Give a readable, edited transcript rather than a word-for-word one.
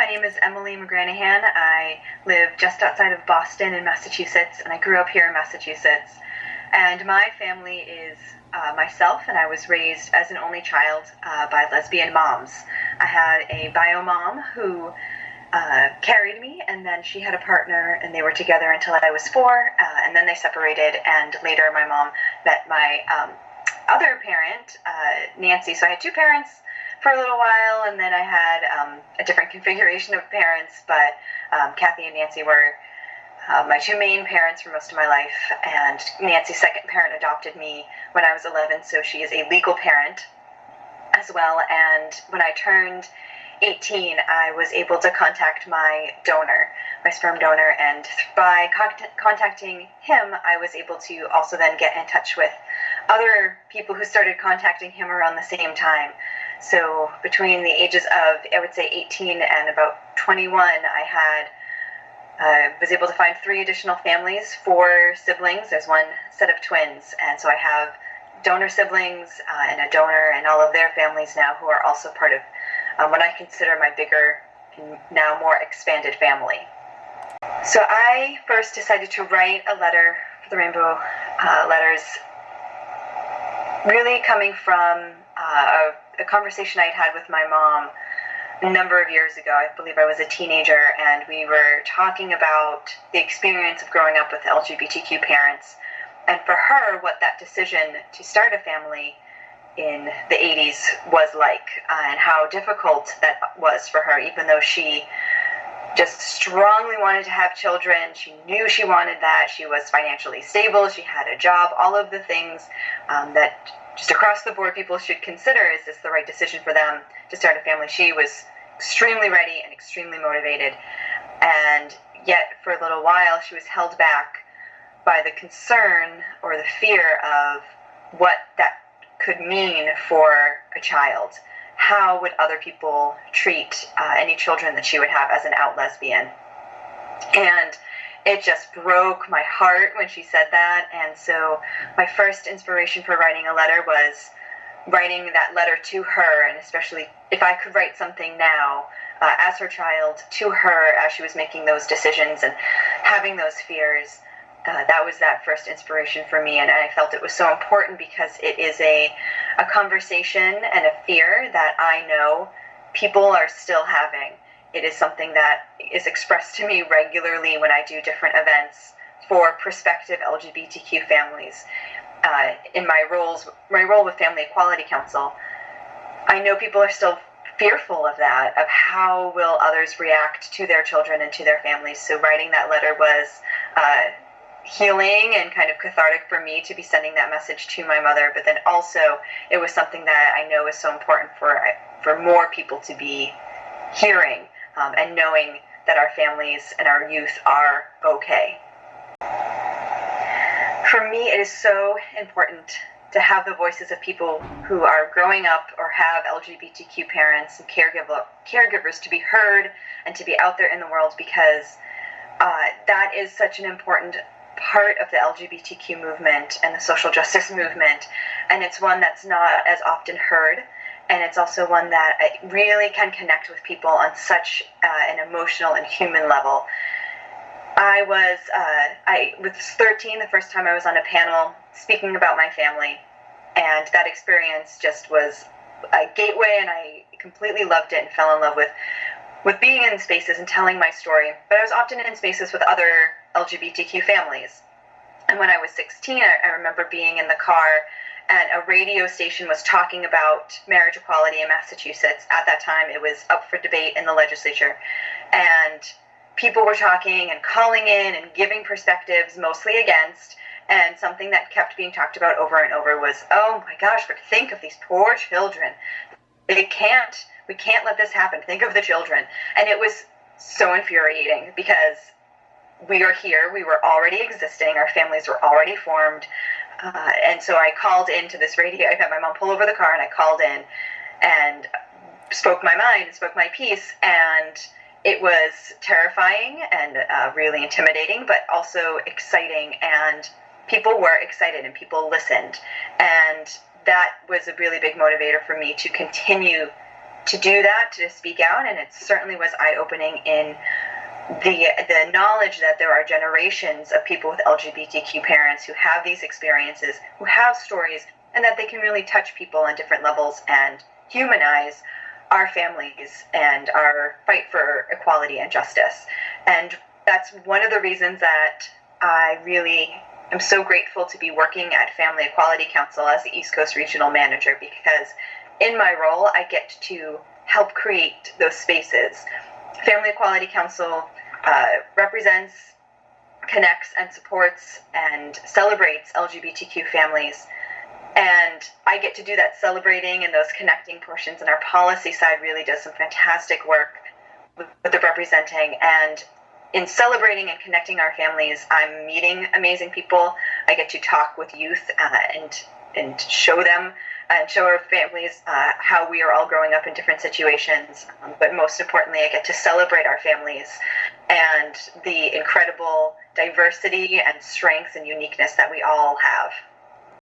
name is Emily McGranahan. I live just outside of Boston in Massachusetts, and I grew up here in Massachusetts. And my family is myself, and I was raised as an only child by lesbian moms. I had a bio mom who carried me, and then she had a partner, and they were together until I was 4, and then they separated, and later my mom met my other parent, Nancy. So I had two parents for a little while, and then I had a different configuration of parents, but Kathy and Nancy were my two main parents for most of my life, and Nancy's second parent adopted me when I was 11, so she is a legal parent as well. And when I turned 18, I was able to contact my donor, my sperm donor, and by contacting him, I was able to also then get in touch with other people who started contacting him around the same time. So between the ages of, I would say, 18 and about 21, I was able to find 3 additional families, 4 siblings. There's one set of twins, and so I have donor siblings and a donor and all of their families now who are also part of what I consider my bigger and now more expanded family. So I first decided to write a letter for the Rainbow Letters, really coming from a conversation I'd had with my mom a number of years ago. I believe I was a teenager, and we were talking about the experience of growing up with LGBTQ parents, and for her, what that decision to start a family in the 80s was like, and how difficult that was for her, even though she just strongly wanted to have children. She knew she wanted that. She was financially stable. She had a job, all of the things that just across the board people should consider, is this the right decision for them to start a family? She was extremely ready and extremely motivated, and yet for a little while she was held back by the concern or the fear of what that could mean for a child. How would other people treat any children that she would have as an out lesbian? And it just broke my heart when she said that. And so my first inspiration for writing a letter was writing that letter to her, and especially if I could write something now as her child to her as she was making those decisions and having those fears. That was that first inspiration for me, and I felt it was so important because it is a conversation and a fear that I know people are still having. It is something that is expressed to me regularly when I do different events for prospective LGBTQ families. In my role with Family Equality Council, I know people are still fearful of that, of how will others react to their children and to their families. So writing that letter was healing and kind of cathartic for me to be sending that message to my mother, but then also it was something that I know is so important for more people to be hearing and knowing that our families and our youth are okay. For me, it is so important to have the voices of people who are growing up or have LGBTQ parents and caregivers to be heard and to be out there in the world, because that is such an important part of the LGBTQ movement and the social justice movement, and it's one that's not as often heard, and it's also one that really can connect with people on such an emotional and human level. I was 13 the first time I was on a panel speaking about my family, and that experience just was a gateway, and I completely loved it and fell in love with being in spaces and telling my story. But I was often in spaces with other LGBTQ families. And when I was 16, I remember being in the car, and a radio station was talking about marriage equality in Massachusetts. At that time, it was up for debate in the legislature. And people were talking and calling in and giving perspectives, mostly against. And something that kept being talked about over and over was, oh my gosh, but think of these poor children. We can't let this happen. Think of the children. And it was so infuriating because we are here. We were already existing. Our families were already formed. And so I called into this radio. I had my mom pull over the car, and I called in and spoke my mind and spoke my piece. And it was terrifying and really intimidating, but also exciting. And people were excited and people listened. And that was a really big motivator for me to continue to do that, to speak out, and it certainly was eye-opening in the knowledge that there are generations of people with LGBTQ parents who have these experiences, who have stories, and that they can really touch people on different levels and humanize our families and our fight for equality and justice. And that's one of the reasons that I really am so grateful to be working at Family Equality Council as the East Coast Regional Manager, because in my role, I get to help create those spaces. Family Equality Council represents, connects, and supports and celebrates LGBTQ families. And I get to do that celebrating and those connecting portions, and our policy side really does some fantastic work with the representing. And in celebrating and connecting our families, I'm meeting amazing people. I get to talk with youth and show them and show our families how we are all growing up in different situations. But most importantly, I get to celebrate our families and the incredible diversity and strengths and uniqueness that we all have.